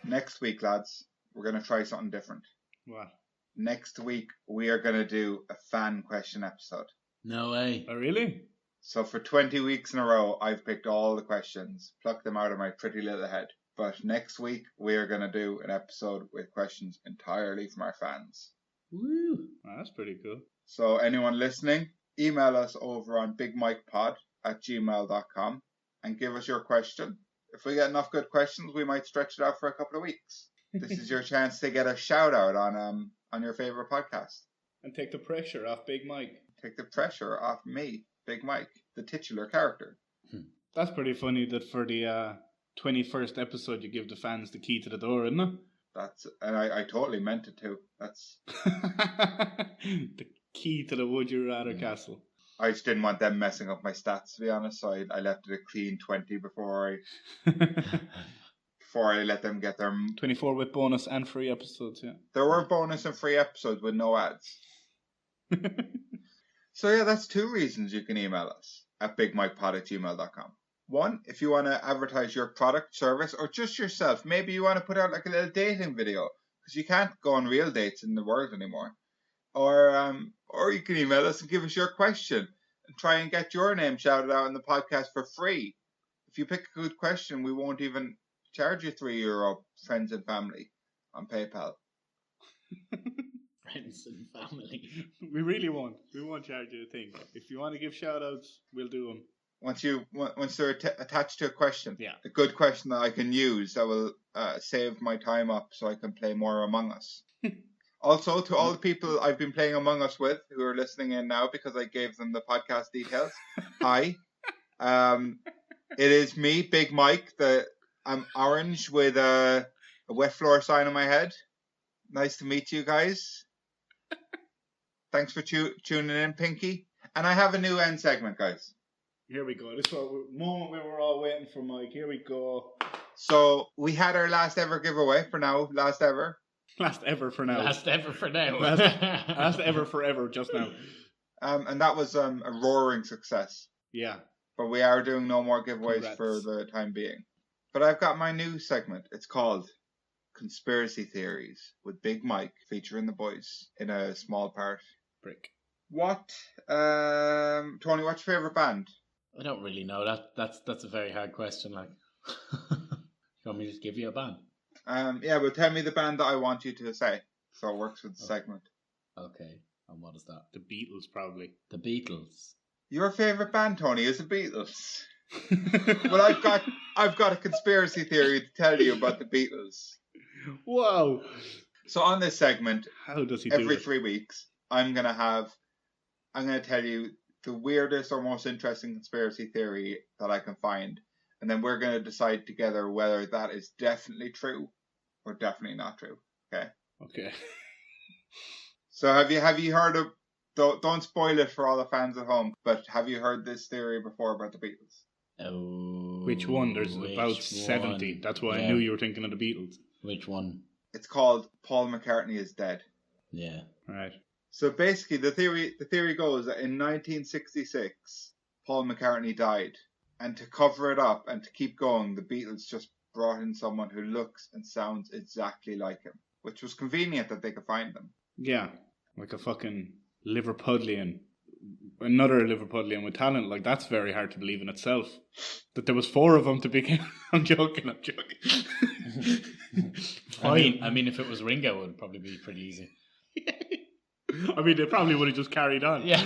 Next week, lads, we're going to try something different. What? Next week, we are going to do a fan question episode. No way. Oh, really? So for 20 weeks in a row, I've picked all the questions, plucked them out of my pretty little head. But next week, we are going to do an episode with questions entirely from our fans. Woo! Oh, that's pretty cool. So anyone listening, email us over on bigmikepod@gmail.com and give us your question. If we get enough good questions, we might stretch it out for a couple of weeks. This is your chance to get a shout out on your favorite podcast. And take the pressure off Big Mike. Take the pressure off me, Big Mike, the titular character. That's pretty funny that for the 21st episode you give the fans the key to the door, isn't it? And I totally meant it too. That's the key to the Would You Rather castle. I just didn't want them messing up my stats, to be honest. So I left it a clean 20 before I let them get their 24 with bonus and free episodes. Yeah, there were bonus and free episodes with no ads. So yeah, that's two reasons you can email us at bigmikepod@gmail.com. One, if you want to advertise your product, service, or just yourself. Maybe you want to put out like a little dating video because you can't go on real dates in the world anymore. Or you can email us and give us your question and try and get your name shouted out in the podcast for free. If you pick a good question, we won't even charge you €3, friends and family, on PayPal. Friends and family. we really won't. We won't charge you a thing. If you want to give shout outs, we'll do them. Once they're attached to a question, Yeah. a good question that I can use that will save my time up so I can play more Among Us. Also, to all the people I've been playing Among Us with who are listening in now because I gave them the podcast details. Hi. It is me, Big Mike. I'm orange with a wet floor sign on my head. Nice to meet you guys. Thanks for tuning in, Pinky. And I have a new end segment, guys. Here we go. This is the moment we were all waiting for, Mike. Here we go. So we had our last ever giveaway for now. Last ever. Last ever for now. Last ever for now. Last ever forever just now. And that was a roaring success. Yeah. But we are doing no more giveaways Congrats. for the time being. But I've got my new segment. It's called Conspiracy Theories with Big Mike featuring the boys in a small part. Brick. What, Tony, what's your favourite band? I don't really know. That's a very hard question. Like, you want me to just give you a band? Yeah, but tell me the band that I want you to say. So it works with the segment. Okay. And what is that? The Beatles, probably. The Beatles. Your favourite band, Tony, is the Beatles. Well, I've got a conspiracy theory to tell you about the Beatles. Whoa. So on this segment, How does he do every it? 3 weeks, I'm gonna tell you the weirdest or most interesting conspiracy theory that I can find, and then we're gonna decide together whether that is definitely true or definitely not true. Okay. Okay. So have you heard of don't spoil it for all the fans at home, but have you heard this theory before about the Beatles? Oh, Which one? There's about which 70. one? That's why I Yeah. knew you were thinking of the Beatles. Which one? It's called Paul McCartney is Dead. Yeah. Right. So basically, the theory goes that in 1966, Paul McCartney died, and to cover it up and to keep going, the Beatles just brought in someone who looks and sounds exactly like him, which was convenient that they could find them. Yeah. Like a fucking Liverpudlian. Another Liverpudlian with talent. Like, that's very hard to believe in itself. That there was 4 of them to begin. I'm joking. I mean, if it was Ringo, it would probably be pretty easy. I mean, they probably would have just carried on. Yeah.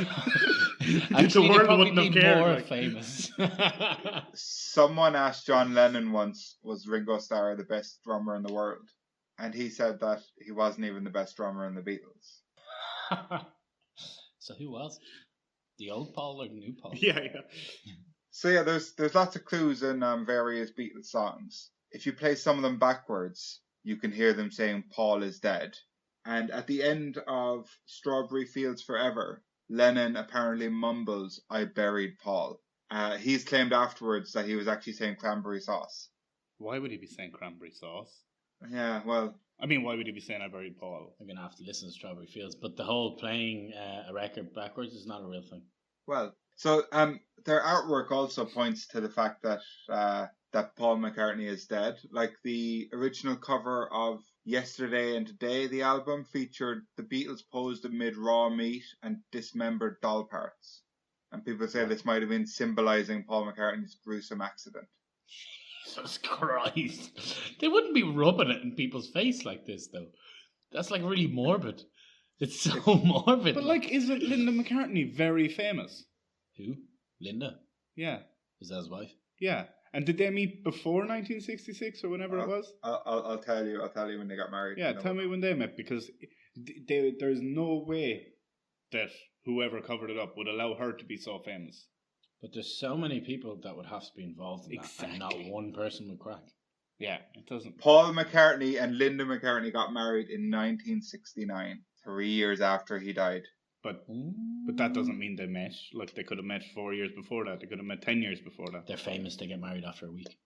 The Actually, world they'd probably wouldn't have be cared. more Like. famous. Someone asked John Lennon once, was Ringo Starr the best drummer in the world? And he said that he wasn't even the best drummer in the Beatles. So who was? The old Paul or the new Paul? Yeah. So yeah, there's lots of clues in various Beatles songs. If you play some of them backwards, you can hear them saying Paul is dead. And at the end of Strawberry Fields Forever, Lennon apparently mumbles, I buried Paul. He's claimed afterwards that he was actually saying cranberry sauce. Why would he be saying cranberry sauce? Yeah, well, I mean, why would he be saying I buried Paul? I'm gonna have to listen to Strawberry Fields, but the whole playing a record backwards is not a real thing. well. So their artwork also points to the fact that that Paul McCartney is dead. Like the original cover of Yesterday and Today, the album featured the Beatles posed amid raw meat and dismembered doll parts. And people say this might have been symbolizing Paul McCartney's gruesome accident. Jesus Christ. They wouldn't be rubbing it in people's face like this, though. That's like really morbid. It's so morbid. But like, isn't Linda McCartney very famous? Who? Linda? Yeah. Is that his wife? Yeah. And did they meet before 1966 or whenever it was? I'll tell you. I'll tell you when they got married. Yeah, tell me when they met, because there's no way that whoever covered it up would allow her to be so famous. But there's so many people that would have to be involved in that, Exactly. and not one person would crack. Yeah, it doesn't. Paul McCartney and Linda McCartney got married in 1969, 3 years after he died. But that doesn't mean they met. Like, they could have met 4 years before that. They could have met 10 years before that. They're famous. They get married after a week.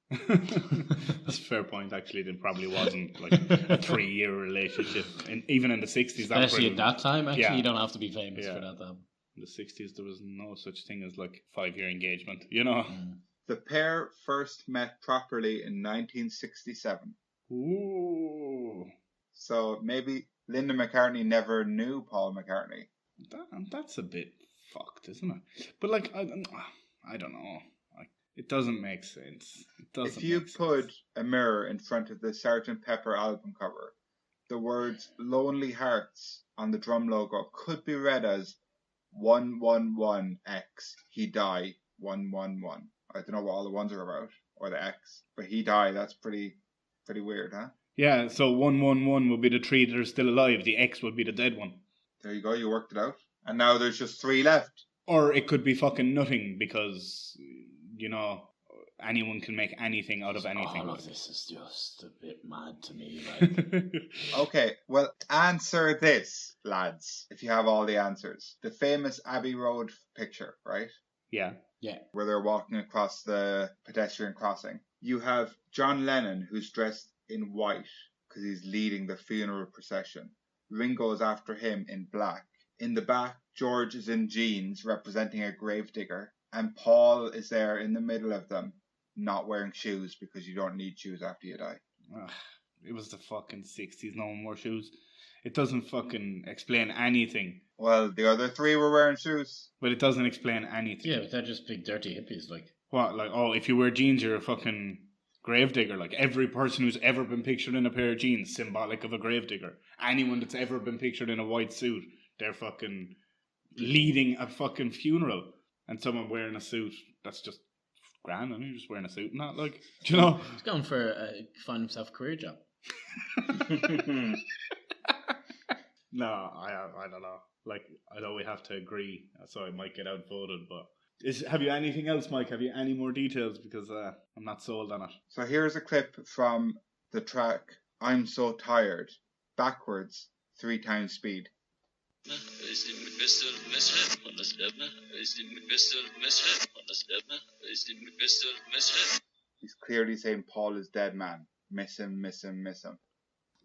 That's a fair point. Actually, there probably wasn't like a 3-year relationship, and even in the 60s, Especially at that time, actually, Yeah. you don't have to be famous Yeah. for that. Though. in the 60s, there was no such thing as like 5-year engagement. You know. The pair first met properly in 1967. Ooh, So maybe Linda McCartney never knew Paul McCartney. that's a bit fucked, isn't it? But like, I don't know. Like, it doesn't make sense. It doesn't. If you make put sense. a mirror in front of the Sgt. Pepper album cover, the words Lonely Hearts on the drum logo could be read as 111X, he die, 111. I don't know what all the ones are about, or the X, but he die, that's pretty weird, huh? Yeah, so 111 would be the 3 that are still alive. The X would be the dead one. There you go, you worked it out. And now there's just 3 left. Or it could be fucking nothing, because, you know, anyone can make anything out of anything. All of this is just a bit mad to me. Like, Okay, well, answer this, lads, if you have all the answers. The famous Abbey Road picture, right? Yeah. Where they're walking across the pedestrian crossing. You have John Lennon, who's dressed in white because he's leading the funeral procession. Ringo's after him in black. In the back, George is in jeans representing a gravedigger, and Paul is there in the middle of them, not wearing shoes because you don't need shoes after you die. Ugh, it was the fucking 60s, no one wore shoes. It doesn't fucking explain anything. Well, the other 3 were wearing shoes. But it doesn't explain anything. yeah, but they're just big dirty hippies. Like, What, like, oh, if you wear jeans, you're a fucking gravedigger. Like, every person who's ever been pictured in a pair of jeans, symbolic of a gravedigger. Anyone that's ever been pictured in a white suit, they're fucking leading a fucking funeral. And someone wearing a suit, that's just grand. I mean, you're just wearing a suit and that, like, do you know? he's going for find himself a career job. No, I don't know. Like, I know we have to agree, so I might get outvoted, but... Have you anything else, Mike? Have you any more details? Because I'm not sold on it. So here's a clip from the track I'm So Tired, backwards, 3 times speed. He's clearly saying Paul is dead man. Miss him, miss him, miss him.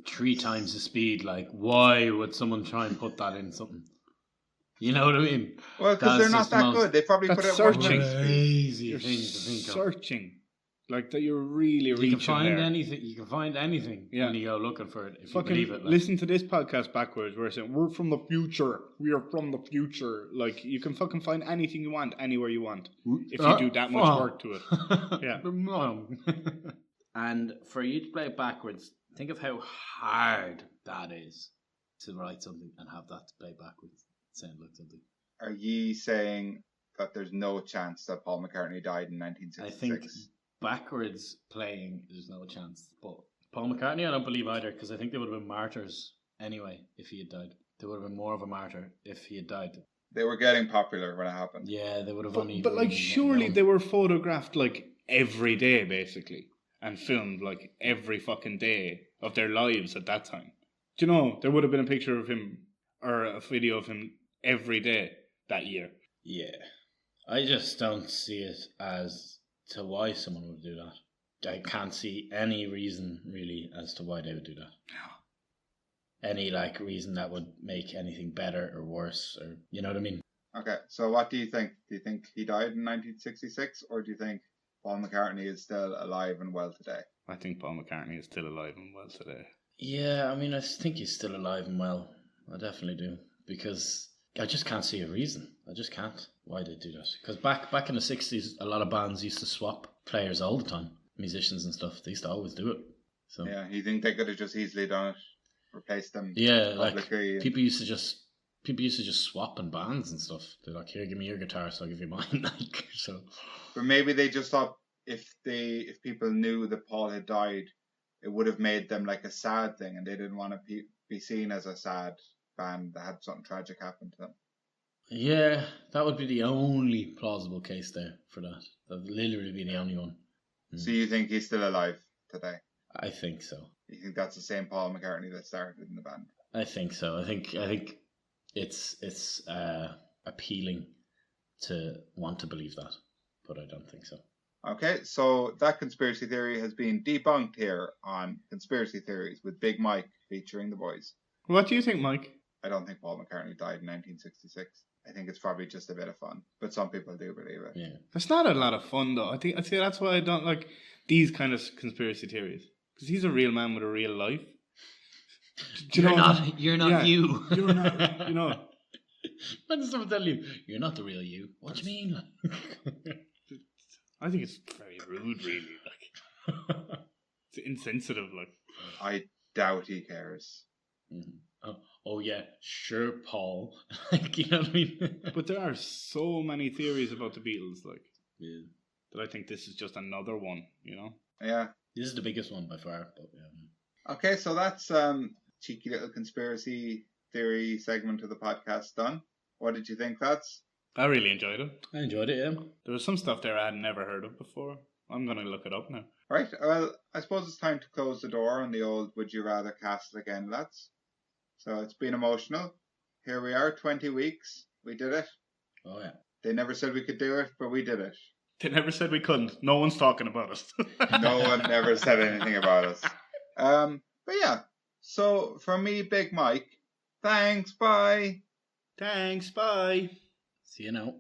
3 times the speed. Like, why would someone try and put that in something? You know what I mean? Well, because they're not that good. They probably put it at 1 searching. times speed. Crazy You're thing to think of. searching. Like that, you're really You reaching can find there. anything. You can find anything Yeah. when you go looking for it. If Fucking you believe it. Like. listen to this podcast backwards. We're saying we're from the future. We are from the future. Like you can fucking find anything you want anywhere you want if you do that much work to it. Yeah. And for you to play it backwards, think of how hard that is to write something and have that to play backwards. Sound like something. Are ye saying that there's no chance that Paul McCartney died in 1966? I think backwards playing, there's no chance. But Paul McCartney, I don't believe either, because I think they would have been martyrs anyway if he had died. They would have been more of a martyr if he had died. They were getting popular when it happened. Yeah, they would have But like, surely they were photographed like every day, basically, and filmed like every fucking day of their lives at that time. Do you know there would have been a picture of him or a video of him every day that year? Yeah, I just don't see it as to why someone would do that. I can't see any reason really as to why they would do that. Any like reason that would make anything better or worse, or you know what I mean? Okay, so what do you think? Do you think he died in 1966, or do you think Paul McCartney is still alive and well today? I think Paul McCartney is still alive and well today. Yeah, I mean, I think he's still alive and well. I definitely do, because I just can't see a reason. I just can't why they do that. Because back in the 60s, a lot of bands used to swap players all the time, musicians and stuff. They used to always do it. So yeah, you think they could have just easily done it, replaced them? Yeah, like people used to just swap in bands and stuff. They're like, here, give me your guitar, so I'll give you mine. Like, so. But maybe they just thought if people knew that Paul had died, it would have made them like a sad thing, and they didn't want to be seen as a sad band that had something tragic happen to them. Yeah, that would be the only plausible case there for that. That would literally be the only one. So you think he's still alive today? I think so. You think that's the same Paul McCartney that started in the band? I think so. I think it's appealing to want to believe that, but I don't think so. Okay, so that conspiracy theory has been debunked here on Conspiracy Theories with Big Mike featuring the boys. What do you think, Mike? I don't think Paul McCartney died in 1966. I think it's probably just a bit of fun, but some people do believe it. Yeah, it's not a lot of fun though. I think that's why I don't like these kind of conspiracy theories, because he's a real man with a real life. You're not you. You're not. You know. When does someone tell you you're not the real you? What do you mean? I think it's very rude, really. Like, it's insensitive. Like, I doubt he cares. Mm-hmm. Oh yeah, sure, Paul. Like, you know what I mean? But there are so many theories about the Beatles, like, yeah, that I think this is just another one. You know? Yeah. This is the biggest one by far. But yeah. Okay, so that's cheeky little conspiracy theory segment of the podcast done. What did you think, lads? I really enjoyed it. I enjoyed it, yeah. There was some stuff there I had never heard of before. I'm going to look it up now. Right, well, I suppose it's time to close the door on the old Would You Rather castle again, lads. So it's been emotional. Here we are, 20 weeks. We did it. Oh, yeah. They never said we could do it, but we did it. They never said we couldn't. No one's talking about us. No one ever said anything about us. But yeah, so from me, Big Mike, thanks, bye. Thanks, bye. See you now.